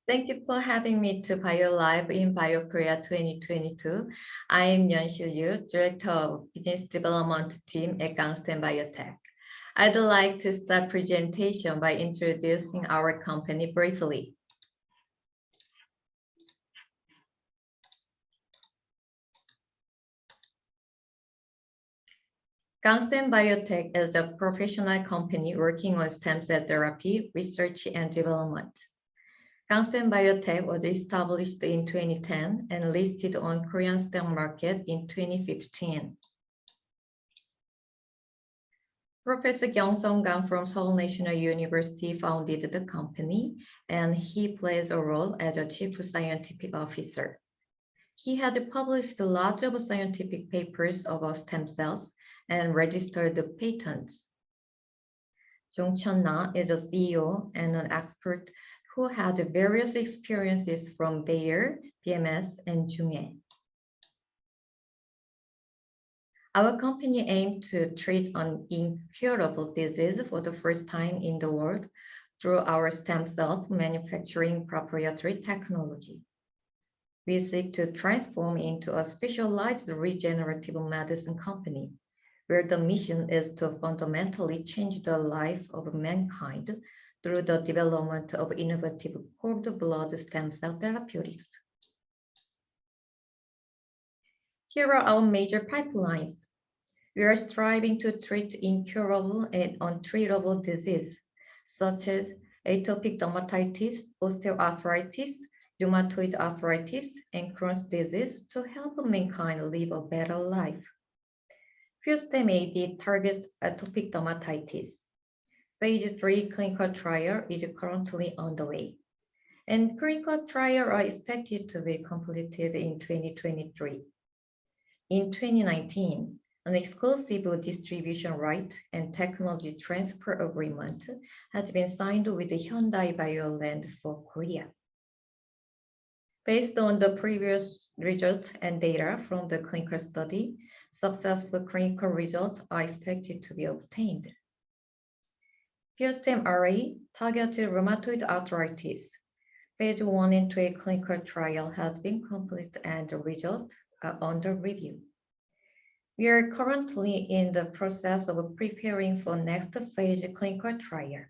Thank you for having me to BioLive in BioKorea 2022. I am Yeonsil, Director of Business Development Team at KANGSTEM BIOTECH. I'd like to start presentation by introducing our company briefly. KANGSTEM BIOTECH is a professional company working on stem cell therapy, research, and development. KANGSTEM BIOTECH was established in 2010 and listed on Korean stock market in 2015. Professor Kyung-Sung from Seoul National University founded the company, and he plays a role as a chief scientific officer. He has published lots of scientific papers about stem cells and registered the patents. Jong Chun-na is a CEO and an expert who had various experiences from Bayer, BMS, and Junghae. Our company aimed to treat an incurable disease for the first time in the world through our stem cells manufacturing proprietary technology. We seek to transform into a specialized regenerative medicine company, where the mission is to fundamentally change the life of mankind through the development of innovative cord blood stem cell therapeutics. Here are our major pipelines. We are striving to treat incurable and untreatable disease, such as atopic dermatitis, osteoarthritis, rheumatoid arthritis, and Crohn's disease to help mankind live a better life. Furestem-AD targets atopic dermatitis. Phase 3 clinical trial is currently underway, and clinical trials are expected to be completed in 2023. In 2019, an exclusive distribution right and technology transfer agreement has been signed with the Hyundai Bioland for Korea. Based on the previous results and data from the clinical study, successful clinical results are expected to be obtained. Furestem-OA targets rheumatoid arthritis. Phase 1 and 2 clinical trial has been completed and the results are under review. We are currently in the process of preparing for next phase clinical trial.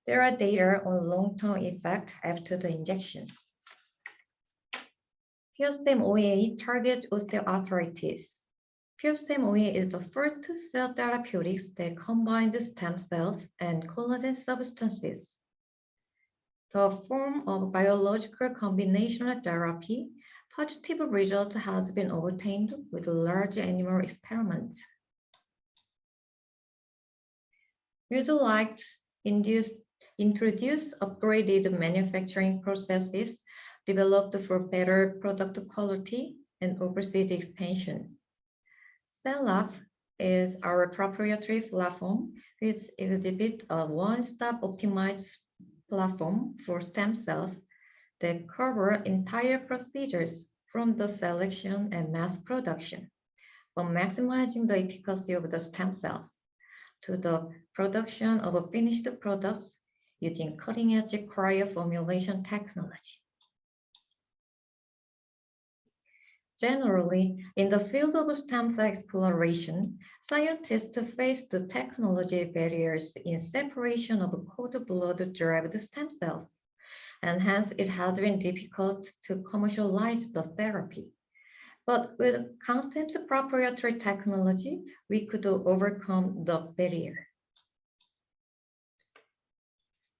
There are data on long-term effect after the injection. Furestem-OA targets osteoarthritis. Furestem-OA is the first cell therapeutics that combines stem cells and collagen substances. The form of biological combinational therapy, positive results has been obtained with large animal experiments. We would like to introduce upgraded manufacturing processes developed for better product quality and overseas expansion. CellLab is our proprietary platform which exhibits a one-stop optimized platform for stem cells that cover entire procedures from the selection and mass production, from maximizing the efficacy of the stem cells to the production of finished products using cutting-edge cryoformulation technology. Generally, in the field of stem cell exploration, scientists face the technology barriers in separation of cord blood-derived stem cells, and hence it has been difficult to commercialize the therapy. But with KANGSTEM's proprietary technology, we could overcome the barrier.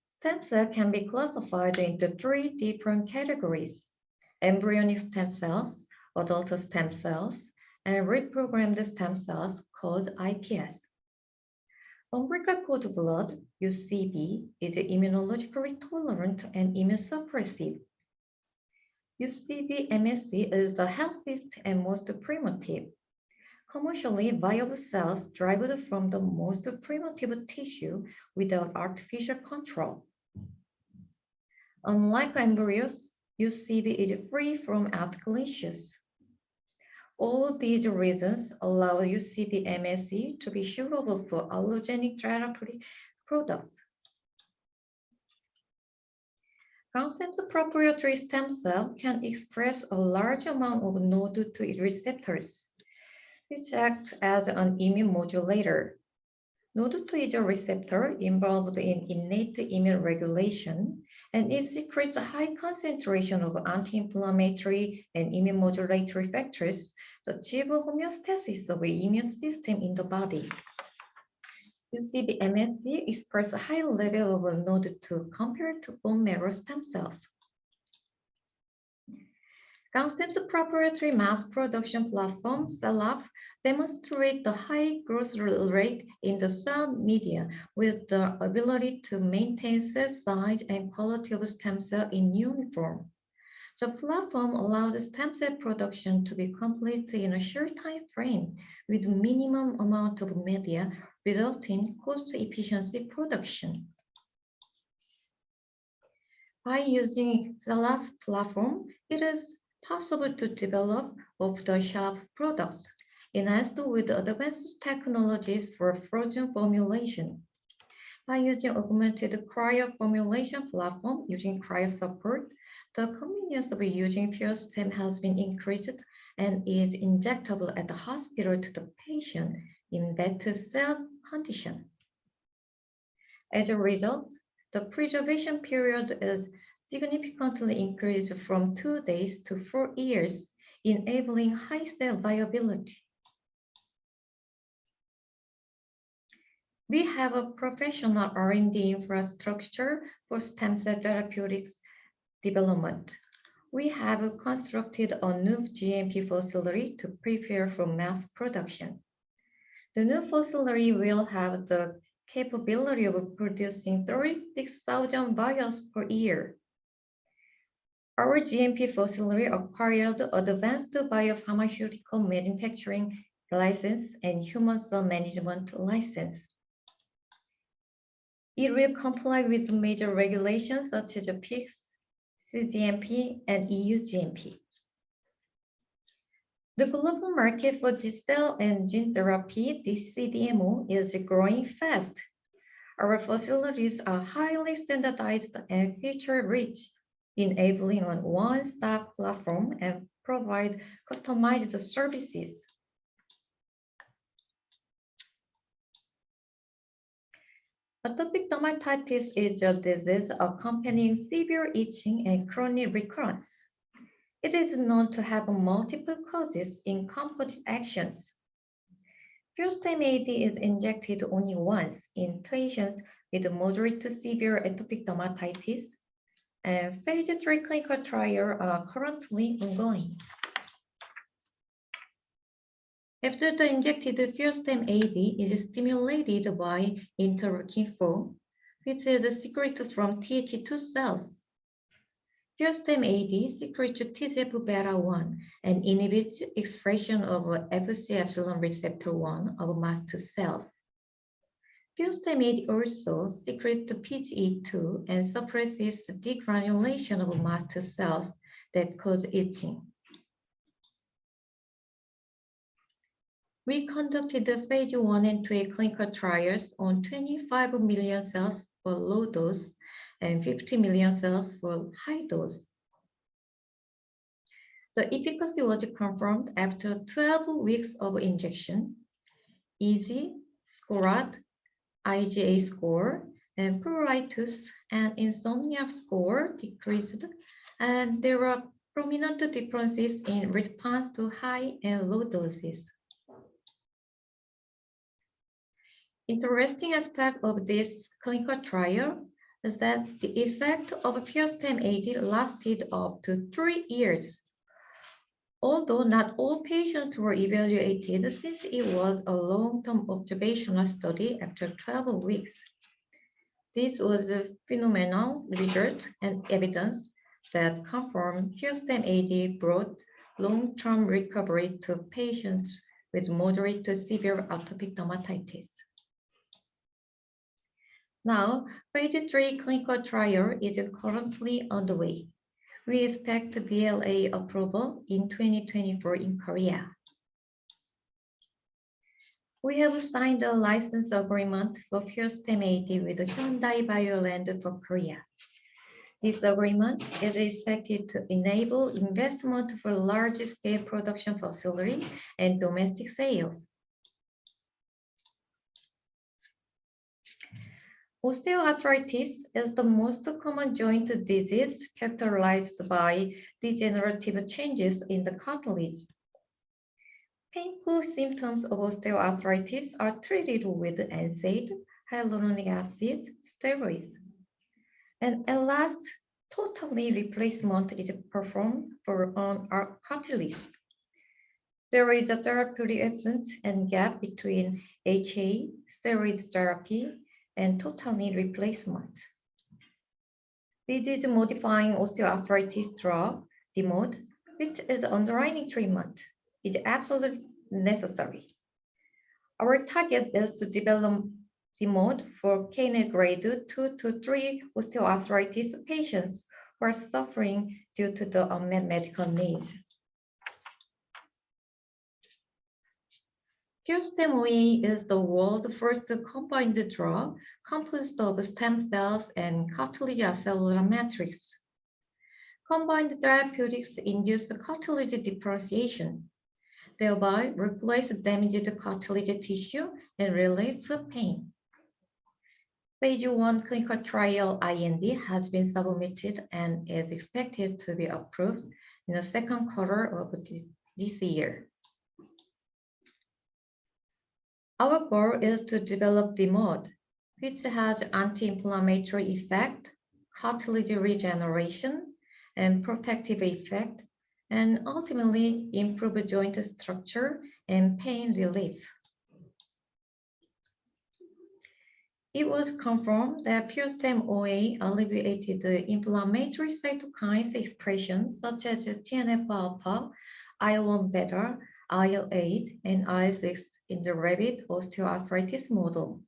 Stem cell can be classified into 3 different categories: embryonic stem cells, adult stem cells, and reprogrammed stem cells called iPS. Umbilical cord blood, UCB, is immunologically tolerant and immunosuppressive. UCB MSC is the healthiest and most primitive. Commercially viable cells derived from the most primitive tissue without artificial control. Unlike embryos, UCB is free from ethical issues. All these reasons allow UCB MSC to be suitable for allogenic therapeutic products. KANGSTEM's proprietary stem cell can express a large amount of node-2 receptors, which act as an immune modulator. Node-2 is a receptor involved in innate immune regulation, and it secretes a high concentration of anti-inflammatory and immune modulatory factors to achieve homeostasis of the immune system in the body. UCB-MSC express a high level of node-2 compared to bone marrow stem cells. KANGSTEM's proprietary mass production platform, CellUp, demonstrate the high growth rate in the cell media with the ability to maintain cell size and quality of stem cell in uniform. The platform allows stem cell production to be completed in a short time frame with minimum amount of media, resulting cost-efficiency production. By using CellUp platform, it is possible to develop off-the-shelf products enhanced with advanced technologies for frozen formulation. By using augmented cryo formulation platform using cryo support, the convenience of using Furestem has been increased and is injectable at the hospital to the patient in better cell condition. As a result, the preservation period is significantly increased from 2 days to 4 years, enabling high cell viability. We have a professional R&D infrastructure for stem cell therapeutics development. We have constructed a new GMP facility to prepare for mass production. The new facility will have the capability of producing 36,000 vials per year. Our GMP facility acquired advanced biopharmaceutical manufacturing license and human cell management license. It will comply with major regulations such as PICS, CGMP, and EU GMP. The global market for cell and gene therapy, the CDMO, is growing fast. Our facilities are highly standardized and feature-rich, enabling a one-stop platform and provide customized services. Atopic dermatitis is a disease accompanying severe itching and chronic recurrence. It is known to have multiple causes in composite actions. Furestem-AD is injected only once in patients with moderate to severe atopic dermatitis, and phase 3 clinical trials are currently ongoing. After the injected Furestem-AD is stimulated by interleukin-4, which is secreted from Th2 cells. Furestem-AD secretes TGF-beta1 and inhibits expression of Fc epsilon receptor 1 of mast cells. Furestem-AD also secretes PGE2 and suppresses degranulation of mast cells that cause itching. We conducted the phase 1 and 2 clinical trials on 25 million cells for low dose and 50 million cells for high dose. The efficacy was confirmed after 12 weeks of injection. EASI, SCORAD, IGA score, and pruritus and insomnia score decreased, and there are prominent differences in response to high and low doses. Interesting aspect of this clinical trial is that the effect of Furestem-AD lasted up to 3 years. Although not all patients were evaluated since it was a long-term observational study after 12 weeks. This was a phenomenal result and evidence that confirmed Furestem-AD brought long-term recovery to patients with moderate to severe atopic dermatitis. Now, phase 3 clinical trial is currently underway. We expect BLA approval in 2024 in Korea. We have signed a license agreement for Furestem-AD with Hyundai Bioland for Korea. This agreement is expected to enable investment for large-scale production facility and domestic sales. Osteoarthritis is the most common joint disease characterized by degenerative changes in the cartilage. Painful symptoms of osteoarthritis are treated with NSAID, hyaluronic acid, steroids. And at last, total knee replacement is performed for our cartilage. There is a therapeutic absence and gap between HA, steroid therapy, and total knee replacement. Disease-modifying osteoarthritis drug, DMOD, which is underlying treatment, is absolutely necessary. Our target is to develop DMOD for KNET grade 2 to 3 osteoarthritis patients who are suffering due to the unmet medical needs. Furestem-OA is the world's first combined drug composed of stem cells and cartilage cellular matrix. Combined therapeutics induce cartilage differentiation, thereby replace damaged cartilage tissue and relieve pain. Phase 1 clinical trial IND has been submitted and is expected to be approved in the second quarter of this year. Our goal is to develop DMOD, which has anti-inflammatory effect, cartilage regeneration, and protective effect, and ultimately improve joint structure and pain relief. It was confirmed that Furestem-OA alleviated the inflammatory cytokines expression such as TNF-alpha, IL-1 beta, IL-8, and IL-6 in the rabbit osteoarthritis model.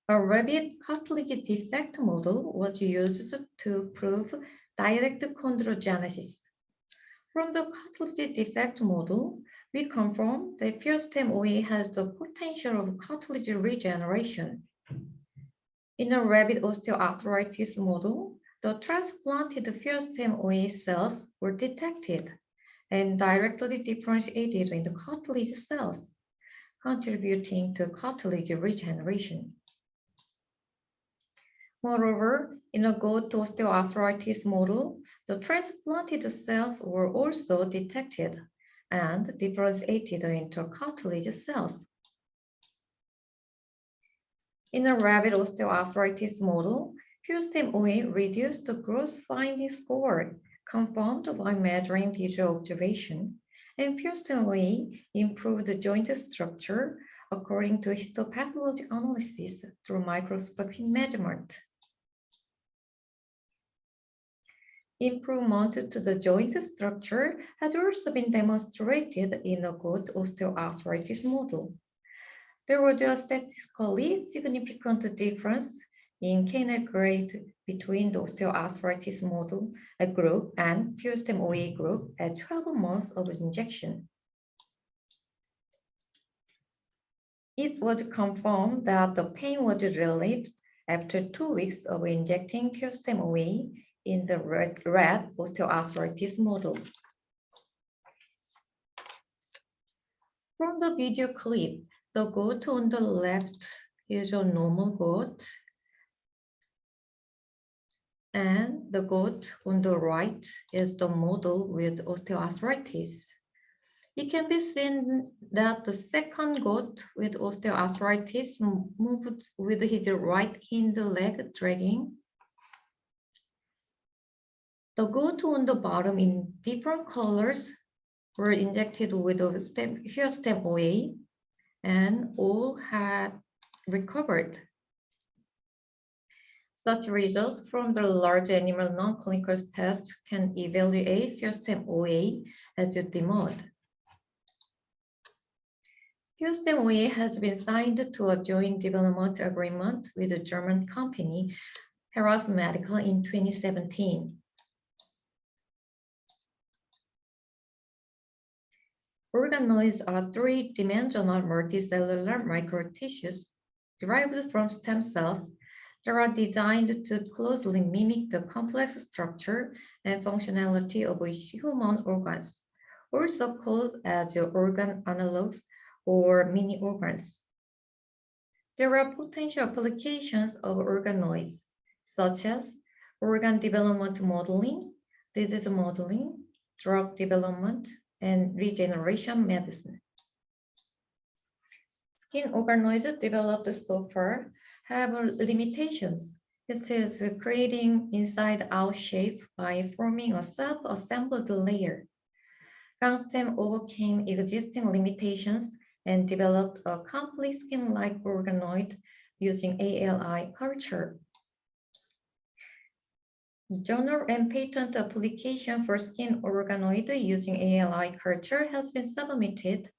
A rabbit cartilage defect model was used to prove direct chondrogenesis. From the cartilage defect model, we confirm that Furestem-OA has the potential of cartilage regeneration. In a rabbit osteoarthritis model, the transplanted Furestem-OA cells were detected and directly differentiated in the cartilage cells, contributing to cartilage regeneration. Moreover, in a goat osteoarthritis model, the transplanted cells were also detected and differentiated into cartilage cells. In a rabbit osteoarthritis model, Furestem-OA reduced the growth finding score confirmed by measuring visual observation, and Furestem-OA improved the joint structure according to histopathology analysis through microscopic measurement. Improvement to the joint structure has also been demonstrated in a goat osteoarthritis model. There was a statistically significant difference in KNET grade between the osteoarthritis model group and Furestem-OA group at 12 months of injection. It was confirmed that the pain was relieved after 2 weeks of injecting Furestem-OA in the rat osteoarthritis model. From the video clip, the goat on the left is a normal goat, and the goat on the right is the model with osteoarthritis. It can be seen that the second goat with osteoarthritis moved with his right hind leg dragging. The goat on the bottom in different colors were injected with Furestem-OA and all had recovered. Such results from the large animal non-clinical test can evaluate Furestem-OA as a DMOD. Furestem-OA has been signed to a joint development agreement with the German company Heraeus Medical in 2017. Organoids are three-dimensional multicellular microtissues derived from stem cells They are designed to closely mimic the complex structure and functionality of human organs, also called as organ analogs or mini organs. There are potential applications of organoids, such as organ development modeling, disease modeling, drug development, and regeneration medicine. Skin organoids developed so far have limitations. This is creating inside-out shape by forming a self-assembled layer. KANGSTEM overcame existing limitations and developed a complete skin-like organoid using ALI culture. Journal and patent application for skin organoid using ALI culture has been submitted.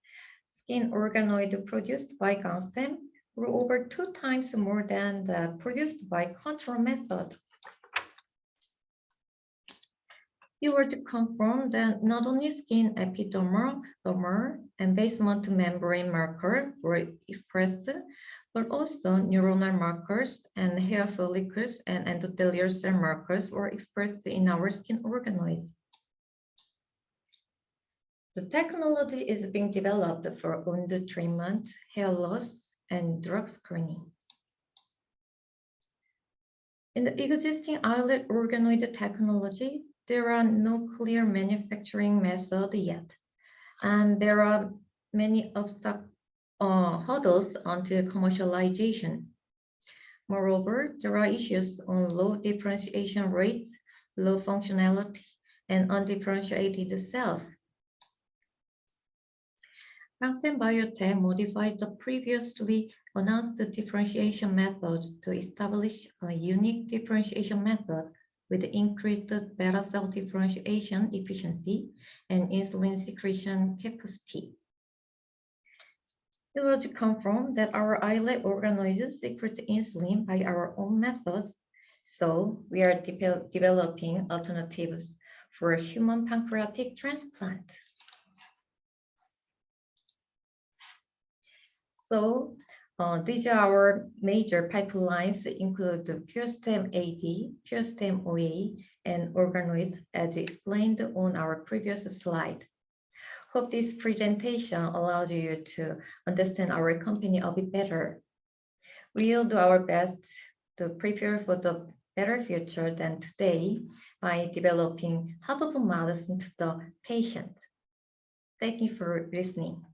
Skin organoid produced by KANGSTEM were over 2 times more than the produced by control method. You were to confirm that not only skin epidermal, dermal, and basement membrane markers were expressed, but also neuronal markers and hair follicles and endothelial cell markers were expressed in our skin organoids. The technology is being developed for wound treatment, hair loss, and drug screening. In the existing islet organoid technology, there are no clear manufacturing methods yet, and there are many hurdles until commercialization. Moreover, there are issues on low differentiation rates, low functionality, and undifferentiated cells. KANGSTEM Biotech modified the previously announced differentiation method to establish a unique differentiation method with increased beta cell differentiation efficiency and insulin secretion capacity. It was confirmed that our islet organoids secrete insulin by our own method, so we are developing alternatives for human pancreatic transplant. So these are our major pipelines that include the Furestem-AD, Furestem-OA, and Organoid, as explained on our previous slide. Hope this presentation allows you to understand our company a bit better. We'll do our best to prepare for the better future than today by developing helpful medicine to the patient. Thank you for listening.